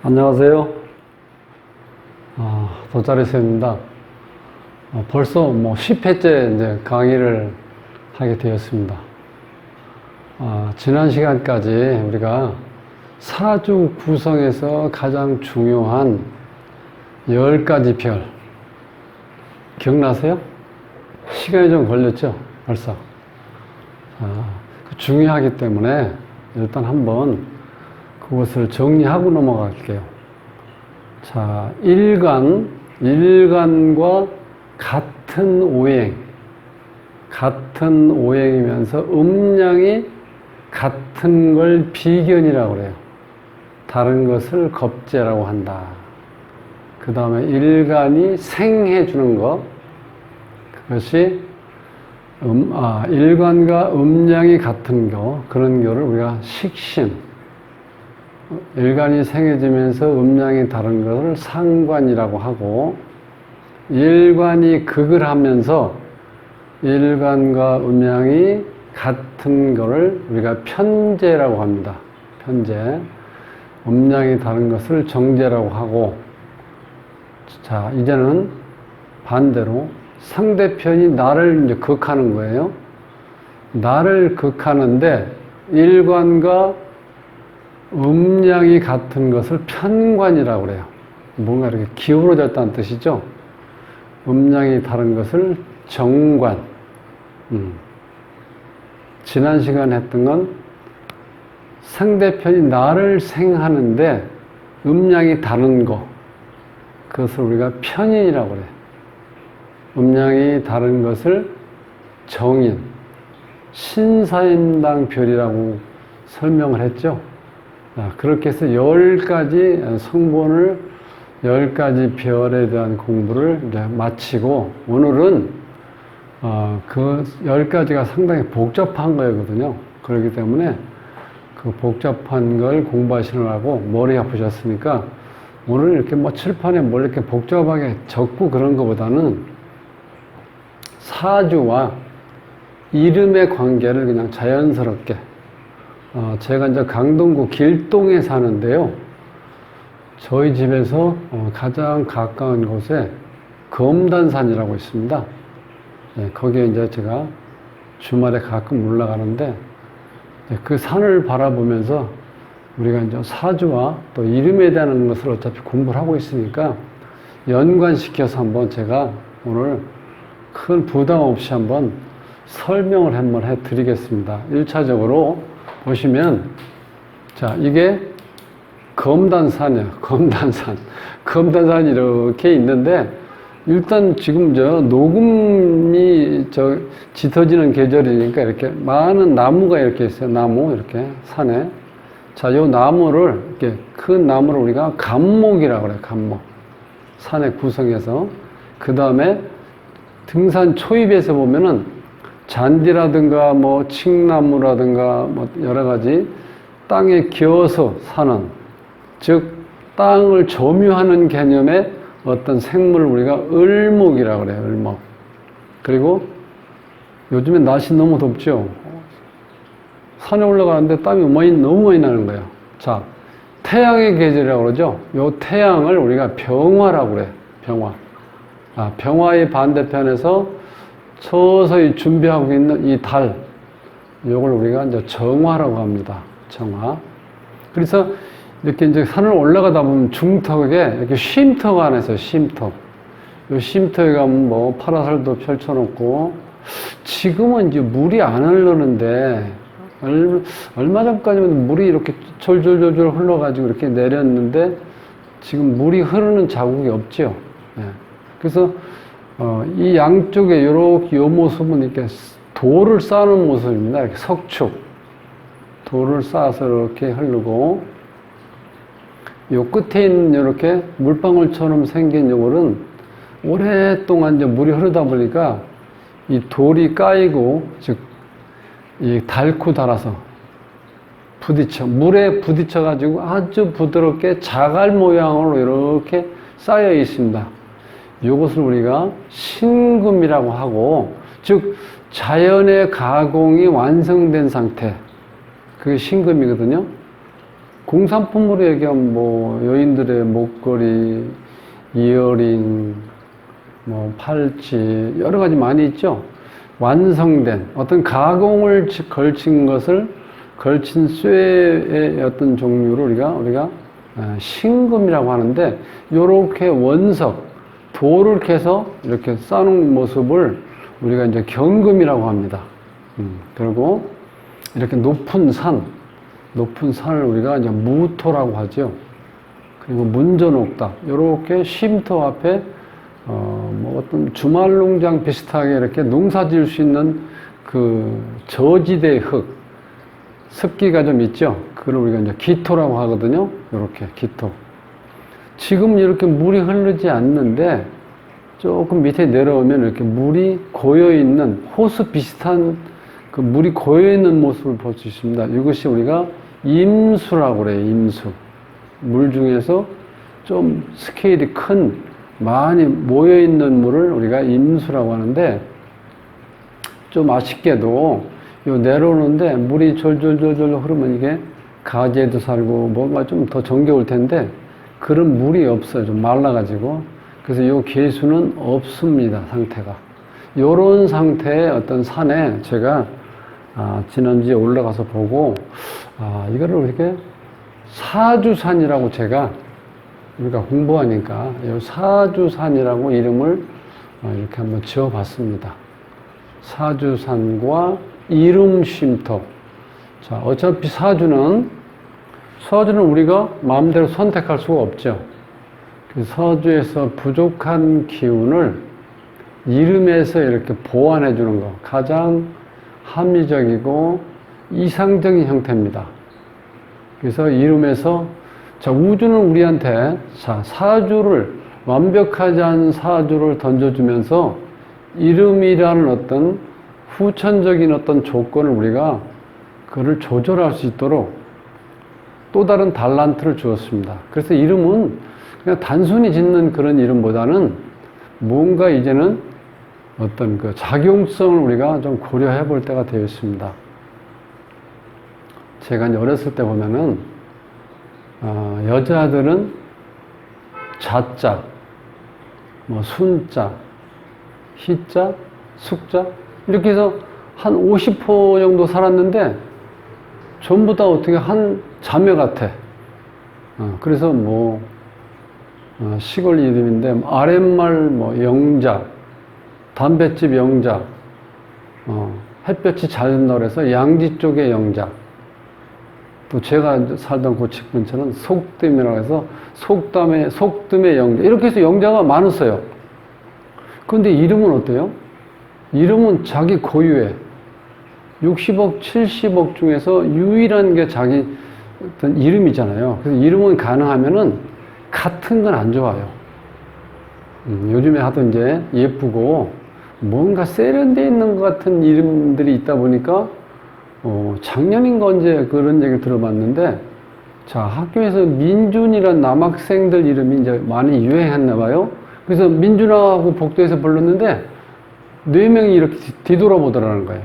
안녕하세요. 돗자리쌤입니다. 벌써 10회째 이제 강의를 하게 되었습니다. 지난 시간까지 우리가 사주 구성에서 가장 중요한 10가지 별 기억나세요? 시간이 좀 걸렸죠? 벌써. 중요하기 때문에 일단 한번 그것을 정리하고 넘어갈게요. 자, 일간과 같은 오행이면서 음양이 같은 걸 비견이라고 그래요. 다른 것을 겁재라고 한다. 그 다음에 일간이 생해주는 것, 그것이 일간과 음양이 같은 거, 그런 거를 우리가 식신, 일간이 생해지면서 음양이 다른 것을 상관이라고 하고, 일간이 극을 하면서 일간과 음양이 같은 것을 우리가 편재라고 합니다. 편재. 음양이 다른 것을 정재라고 하고, 자, 이제는 반대로 상대편이 나를 이제 극하는 거예요. 나를 극하는데 일관과 음양이 같은 것을 편관이라고 그래요. 뭔가 이렇게 기울어졌다는 뜻이죠. 음양이 다른 것을 정관. 지난 시간에 했던 건 상대편이 나를 생하는데 음양이 다른 거, 그것을 우리가 편인이라고 그래요. 음양이 다른 것을 정인, 신사임당 별이라고 설명을 했죠. 그렇게 해서 10가지 성본을 10가지 별에 대한 공부를 이제 마치고, 오늘은 그 10가지가 상당히 복잡한 거거든요. 그렇기 때문에 그 복잡한 걸 공부하시느라고 머리 아프셨으니까 오늘 이렇게 칠판에 뭘 이렇게 복잡하게 적고 그런 것보다는 사주와 이름의 관계를 그냥 자연스럽게, 제가 이제 강동구 길동에 사는데요. 저희 집에서 가장 가까운 곳에 검단산이라고 있습니다. 거기에 이제 제가 주말에 가끔 올라가는데, 그 산을 바라보면서 우리가 이제 사주와 또 이름에 대한 것을 어차피 공부를 하고 있으니까 연관시켜서 한번 제가 오늘 큰 부담 없이 한번 설명을 한번 해드리겠습니다. 1차적으로 보시면, 자, 이게 검단산이에요. 검단산이 이렇게 있는데, 일단 지금 녹음이 짙어지는 계절이니까 이렇게 많은 나무가 이렇게 있어요. 나무, 이렇게 산에. 자, 요 나무를, 이렇게 큰 나무를 우리가 감목이라고 그래요. 감목. 산의 구성에서. 그 다음에 등산 초입에서 보면은 잔디라든가 칡나무라든가 여러 가지 땅에 기어서 사는, 즉 땅을 점유하는 개념의 어떤 생물을 우리가 을목이라고 그래요. 을목. 그리고 요즘에 날씨 너무 덥죠. 산에 올라가는데 땀이 너무 많이 나는 거예요. 자, 태양의 계절이라고 그러죠. 요 태양을 우리가 병화라고 그래요. 병화. 병화의 반대편에서 서서히 준비하고 있는 이 달, 요걸 우리가 이제 정화라고 합니다. 정화. 그래서 이렇게 이제 산을 올라가다 보면 중턱에 이렇게 쉼터가 하나 있어요. 쉼터. 요 쉼터에 가면 파라솔도 펼쳐놓고, 지금은 이제 물이 안 흐르는데, 얼마 전까지는 물이 이렇게 졸졸졸졸 흘러가지고 이렇게 내렸는데, 지금 물이 흐르는 자국이 없죠. 그래서 이 양쪽에 요렇게 요 모습은 이렇게 돌을 쌓는 모습입니다. 이렇게 석축. 돌을 쌓아서 이렇게 흐르고, 요 끝에 있는 이렇게 물방울처럼 생긴 요거는 오랫동안 이제 물이 흐르다 보니까 이 돌이 까이고, 즉, 이 닳고 닳아서 물에 부딪혀가지고 아주 부드럽게 자갈 모양으로 이렇게 쌓여 있습니다. 이것을 우리가 신금이라고 하고, 즉 자연의 가공이 완성된 상태, 그게 신금이거든요. 공산품으로 얘기하면 뭐 여인들의 목걸이, 이어링, 뭐 팔찌 여러 가지 많이 있죠. 완성된 어떤 가공을 걸친 것을 걸친 쇠의 어떤 종류를 우리가 신금이라고 하는데, 요렇게 원석 돌을 캐서 이렇게 쌓는 모습을 우리가 이제 경금이라고 합니다. 그리고 이렇게 높은 산을 우리가 이제 무토라고 하죠. 그리고 문전옥답, 이렇게 쉼터 앞에 뭐 어떤 주말농장 비슷하게 이렇게 농사 지을 수 있는 그 저지대 흙, 습기가 좀 있죠. 그걸 우리가 이제 기토라고 하거든요. 이렇게 기토. 지금 이렇게 물이 흐르지 않는데 조금 밑에 내려오면 이렇게 물이 고여 있는 호수 비슷한 그 물이 고여 있는 모습을 볼 수 있습니다. 이것이 우리가 임수라고 그래요. 임수. 물 중에서 좀 스케일이 큰, 많이 모여 있는 물을 우리가 임수라고 하는데, 좀 아쉽게도 요 내려오는데 물이 졸졸졸졸 흐르면 이게 가지에도 살고 뭔가 좀 더 정겨울 텐데 그런 물이 없어요. 좀 말라가지고. 그래서 요 계수는 없습니다. 상태가. 요런 상태의 어떤 산에 제가 지난주에 올라가서 보고, 이거를 이렇게 사주산이라고 우리가 공부하니까 요 사주산이라고 이름을 이렇게 한번 지어 봤습니다. 사주산과 이름 쉼터. 자, 어차피 사주는 우리가 마음대로 선택할 수가 없죠. 그 서주에서 부족한 기운을 이름에서 이렇게 보완해 주는 거, 가장 합리적이고 이상적인 형태입니다. 그래서 이름에서, 자, 우주는 우리한테 사주를, 완벽하지 않은 사주를 던져주면서 이름이라는 어떤 후천적인 어떤 조건을 우리가 그를 조절할 수 있도록 또 다른 달란트를 주었습니다. 그래서 이름은 그냥 단순히 짓는 그런 이름보다는 뭔가 이제는 어떤 그 작용성을 우리가 좀 고려해 볼 때가 되어 있습니다. 제가 이제 어렸을 때 보면은, 여자들은 자자, 뭐 순자, 희자, 숙자, 이렇게 해서 한 50호 정도 살았는데, 전부 다 어떻게 한 자매 같아. 그래서 뭐, 시골 이름인데, 아랫말 뭐 영자, 담뱃집 영자, 햇볕이 잘 된다고 해서 양지 쪽의 영자, 또 제가 살던 고집 근처는 속담이라고 해서 속담의 영자, 이렇게 해서 영자가 많았어요. 그런데 이름은 어때요? 이름은 자기 고유의 60억, 70억 중에서 유일한 게 자기 어떤 이름이잖아요. 그래서 이름은 가능하면은 같은 건 안 좋아요. 요즘에 하도 이제 예쁘고 뭔가 세련되어 있는 것 같은 이름들이 있다 보니까 작년인가 언제 그런 얘기를 들어봤는데, 자, 학교에서 민준이란 남학생들 이름이 이제 많이 유행했나 봐요. 그래서 민준하고 복도에서 불렀는데 4명이 이렇게 뒤돌아보더라는 거예요.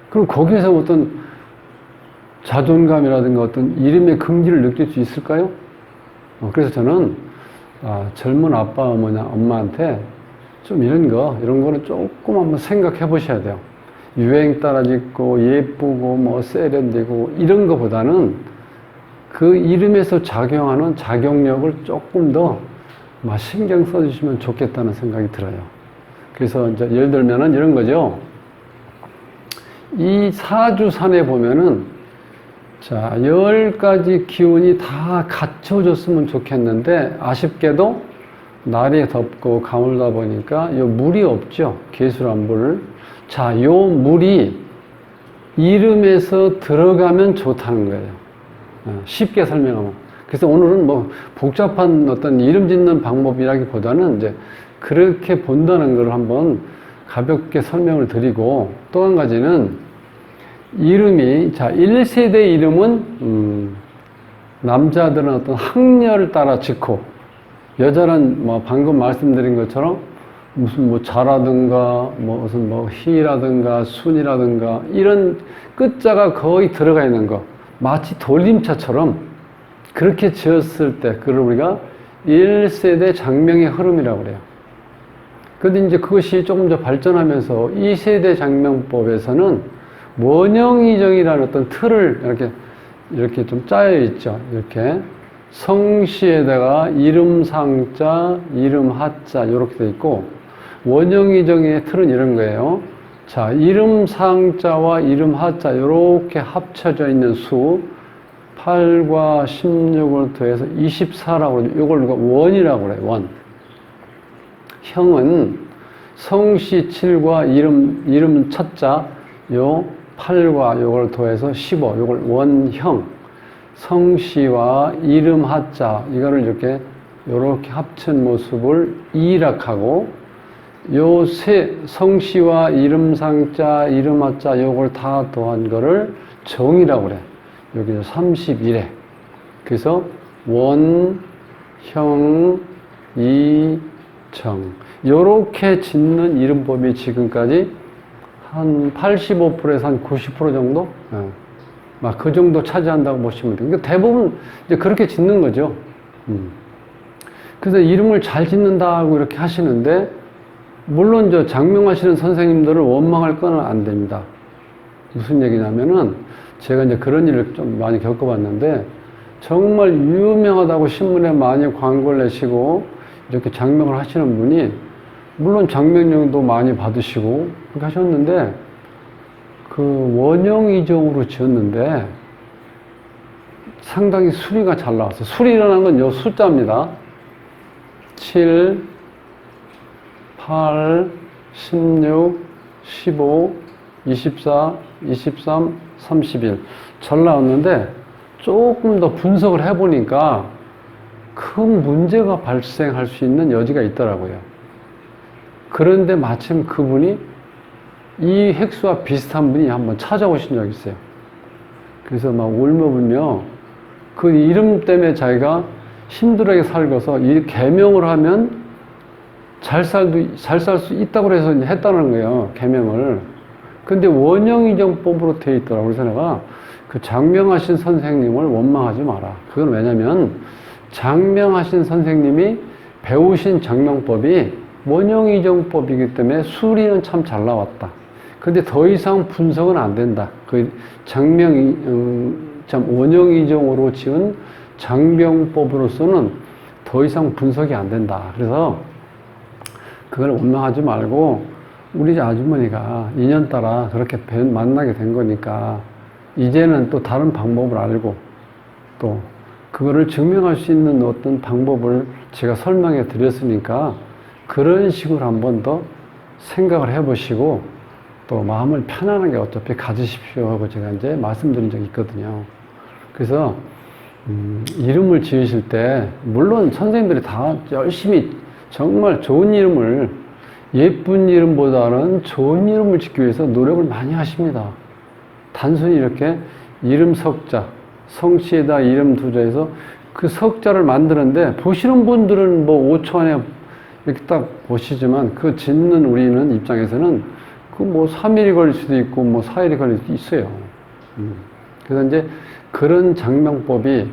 그럼 거기에서 어떤 자존감이라든가 어떤 이름의 긍지를 느낄 수 있을까요? 그래서 저는 젊은 아빠, 엄마한테 좀 이런 거는 조금 한번 생각해 보셔야 돼요. 유행 따라 짓고 예쁘고 뭐 세련되고 이런 거보다는 그 이름에서 작용하는 작용력을 조금 더 신경 써주시면 좋겠다는 생각이 들어요. 그래서 이제 예를 들면은 이런 거죠. 이 사주산에 보면은, 자, 10가지 기운이 다 갖춰졌으면 좋겠는데, 아쉽게도 날이 덥고 가물다 보니까 요 물이 없죠. 계수란 물. 자, 요 물이 이름에서 들어가면 좋다는 거예요. 쉽게 설명하면. 그래서 오늘은 뭐 복잡한 어떤 이름 짓는 방법이라기보다는 이제 그렇게 본다는 걸 한번 가볍게 설명을 드리고, 또 한 가지는 이름이, 자, 1세대 이름은 남자들은 어떤 학렬을 따라 짓고, 여자는 뭐 방금 말씀드린 것처럼 무슨 뭐 자라든가 무슨 뭐 희라든가 순이라든가 이런 끝자가 거의 들어가 있는 거, 마치 돌림차처럼 그렇게 지었을 때, 그걸 우리가 1세대 장명의 흐름이라고 그래요. 근데 이제 그것이 조금 더 발전하면서 2세대 장명법에서는 원형이정이라는 어떤 틀을 이렇게 좀 짜여 있죠. 이렇게 성씨에다가 이름 상자, 이름 하자 이렇게 돼 있고, 원형이정의 틀은 이런 거예요. 자, 이름 상자와 이름 하자 이렇게 합쳐져 있는 수 8과 16을 더해서 24라고 그러죠. 이걸 우리가 원이라고 그래요. 원. 형은 성씨 7과 이름 첫자 요 8과 요걸 더해서 15, 요걸 원형. 성씨와 이름 하자 이거를 이렇게 합친 모습을 이락하고, 요 성씨와 이름 상자, 이름 하자 요걸 다 더한 거를 정이라고 그래. 여기서 31회. 그래서 원, 형, 이, 정. 요렇게 짓는 이름법이 지금까지 한 85%에서 한 90% 정도? 막 그 정도 차지한다고 보시면 돼요. 그러니까 대부분 이제 그렇게 짓는 거죠. 그래서 이름을 잘 짓는다고 이렇게 하시는데, 물론 저 장명하시는 선생님들을 원망할 건 안 됩니다. 무슨 얘기냐면은, 제가 이제 그런 일을 좀 많이 겪어봤는데, 정말 유명하다고 신문에 많이 광고를 내시고, 이렇게 장명을 하시는 분이, 물론 장명료도 많이 받으시고, 그렇게 하셨는데, 그 원형이정으로 지었는데, 상당히 수리가 잘 나왔어요. 수리라는 건 요 숫자입니다. 7, 8, 16, 15, 24, 23, 31. 잘 나왔는데, 조금 더 분석을 해보니까 큰 문제가 발생할 수 있는 여지가 있더라고요. 그런데 마침 그분이 이 획수와 비슷한 분이 한번 찾아오신 적이 있어요. 그래서 막 울며불며 그 이름 때문에 자기가 힘들게 살고서 이 개명을 하면 잘 살 수 있다고 해서 했다는 거예요. 개명을. 근데 원형이정법으로 되어 있더라고요. 그래서 내가 그 장명하신 선생님을 원망하지 마라. 그건 왜냐면 장명하신 선생님이 배우신 장명법이 원형이정법이기 때문에 수리는 참 잘 나왔다. 근데 더 이상 분석은 안 된다. 그 원형이정으로 지은 장명법으로서는 더 이상 분석이 안 된다. 그래서 그걸 원망하지 말고, 우리 아주머니가 인연따라 그렇게 만나게 된 거니까 이제는 또 다른 방법을 알고, 또 그거를 증명할 수 있는 어떤 방법을 제가 설명해 드렸으니까 그런 식으로 한 번 더 생각을 해보시고, 또 마음을 편안하게 어차피 가지십시오 하고 제가 이제 말씀드린 적이 있거든요. 그래서 이름을 지으실 때, 물론 선생님들이 다 열심히 정말 좋은 이름을, 예쁜 이름보다는 좋은 이름을 짓기 위해서 노력을 많이 하십니다. 단순히 이렇게 이름 석자, 성씨에다 이름 두자해서 그 석자를 만드는데, 보시는 분들은 뭐 5초 안에 이렇게 딱 보시지만, 그 짓는 우리는 입장에서는 그 뭐 3일이 걸릴 수도 있고 뭐 4일이 걸릴 수도 있어요. 그래서 이제 그런 장명법이,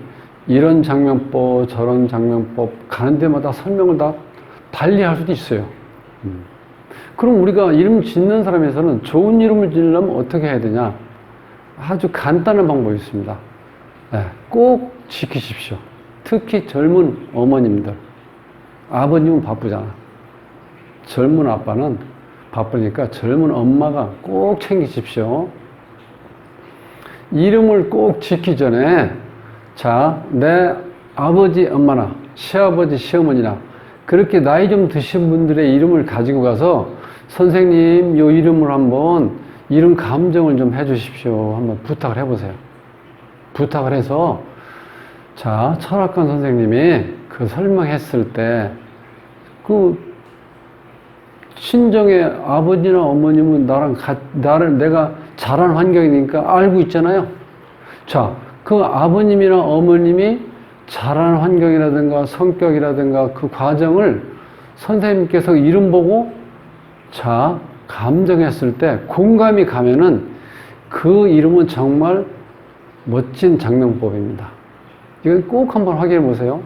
이런 장명법, 저런 장명법 가는 데마다 설명을 다 달리 할 수도 있어요. 그럼 우리가 이름 짓는 사람에서는 좋은 이름을 지으려면 어떻게 해야 되냐? 아주 간단한 방법이 있습니다. 네, 꼭 지키십시오. 특히 젊은 어머님들. 아버님은 바쁘잖아. 젊은 아빠는 바쁘니까 젊은 엄마가 꼭 챙기십시오. 이름을 꼭 짓기 전에, 자, 내 아버지, 엄마나 시아버지, 시어머니나 그렇게 나이 좀 드신 분들의 이름을 가지고 가서, 선생님, 요 이름을 한번 이름 감정을 좀 해주십시오. 한번 부탁을 해보세요. 부탁을 해서, 자, 철학관 선생님이 그 설명했을 때, 그 친정의 아버지나 어머님은 나를 내가 자란 환경이니까 알고 있잖아요. 자, 그 아버님이나 어머님이 자란 환경이라든가 성격이라든가 그 과정을 선생님께서 이름 보고, 자, 감정했을 때 공감이 가면은 그 이름은 정말 멋진 장명법입니다. 이건 꼭 한번 확인해 보세요.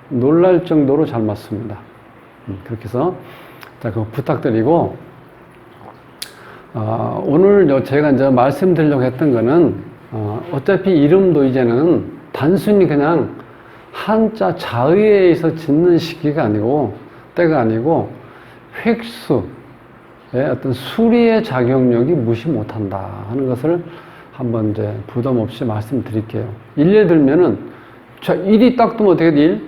놀랄 정도로 잘 맞습니다. 그렇게 해서 자, 그거 부탁드리고, 오늘 제가 이제 말씀드리려고 했던 거는, 어차피 이름도 이제는 단순히 그냥 한자 자의에서 짓는 시기가 아니고, 때가 아니고, 획수의 어떤 수리의 작용력이 무시 못한다 하는 것을 한번 이제 부담 없이 말씀드릴게요. 예를 들면은, 자, 일이 딱 뜨면 어떻게 돼, 일?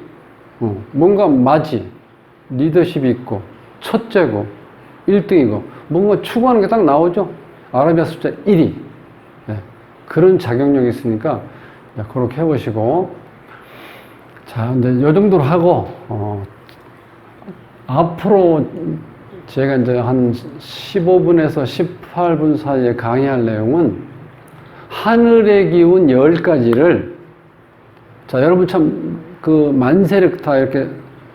뭔가 맞이, 리더십이 있고, 첫째고, 1등이고, 뭔가 추구하는 게 딱 나오죠? 아라비아 숫자 1이. 네. 그런 작용력이 있으니까, 네, 그렇게 해보시고. 자, 이제 요 정도로 하고, 앞으로 제가 이제 한 15분에서 18분 사이에 강의할 내용은 하늘의 기운 10가지를, 자, 여러분 참 그 만세력 다 이렇게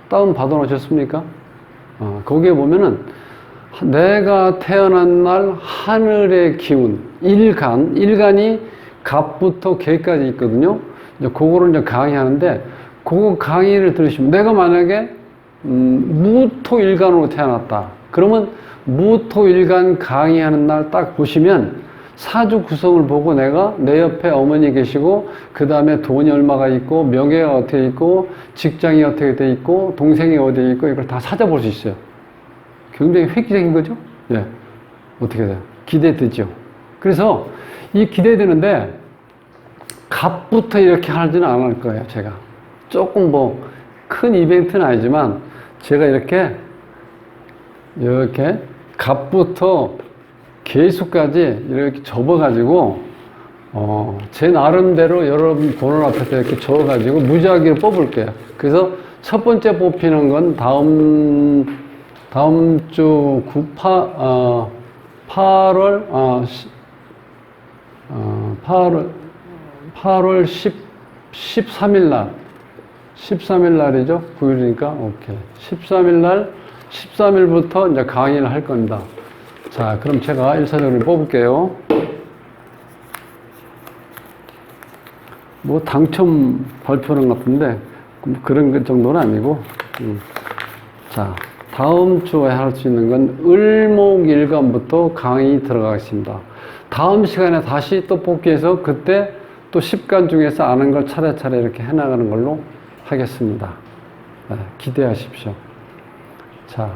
다운 받아 놓으셨습니까? 거기에 보면은 내가 태어난 날 하늘의 기운, 일간이 갑부터 개까지 있거든요. 이제 그거를 이제 강의하는데, 그거 강의를 들으시면, 내가 만약에 무토일간으로 태어났다. 그러면 무토일간 강의하는 날 딱 보시면 사주 구성을 보고 내가 내 옆에 어머니 계시고, 그 다음에 돈이 얼마가 있고, 명예가 어떻게 있고, 직장이 어떻게 돼 있고, 동생이 어디 있고, 이걸 다 찾아볼 수 있어요. 굉장히 획기적인 거죠? 예. 어떻게 돼요? 기대되죠? 그래서 이 기대되는데, 갑부터 이렇게 하지는 않을 거예요, 제가. 조금 뭐, 큰 이벤트는 아니지만, 제가 이렇게 갑부터 개수까지 이렇게 접어가지고, 제 나름대로 여러분 보는 앞에서 이렇게 접어가지고 무작위로 뽑을게요. 그래서 첫 번째 뽑히는 건 다음 주 8월 13일 날, 13일 날이죠? 9일이니까, 오케이. 13일 날, 13일부터 이제 강의를 할 겁니다. 자, 그럼 제가 일차적으로 뽑을게요. 뭐, 당첨 발표는 같은데, 그런 정도는 아니고, 자, 다음 주에 할 수 있는 건 을목일간부터 강의 들어가겠습니다. 다음 시간에 다시 또 뽑기해서 그때 또 10간 중에서 아는 걸 차례차례 이렇게 해나가는 걸로 하겠습니다. 네, 기대하십시오. 자,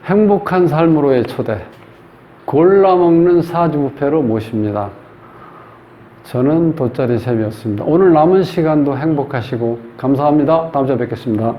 행복한 삶으로의 초대, 골라먹는 사주부패로 모십니다. 저는 돗자리 쌤이었습니다. 오늘 남은 시간도 행복하시고 감사합니다. 다음 주에 뵙겠습니다.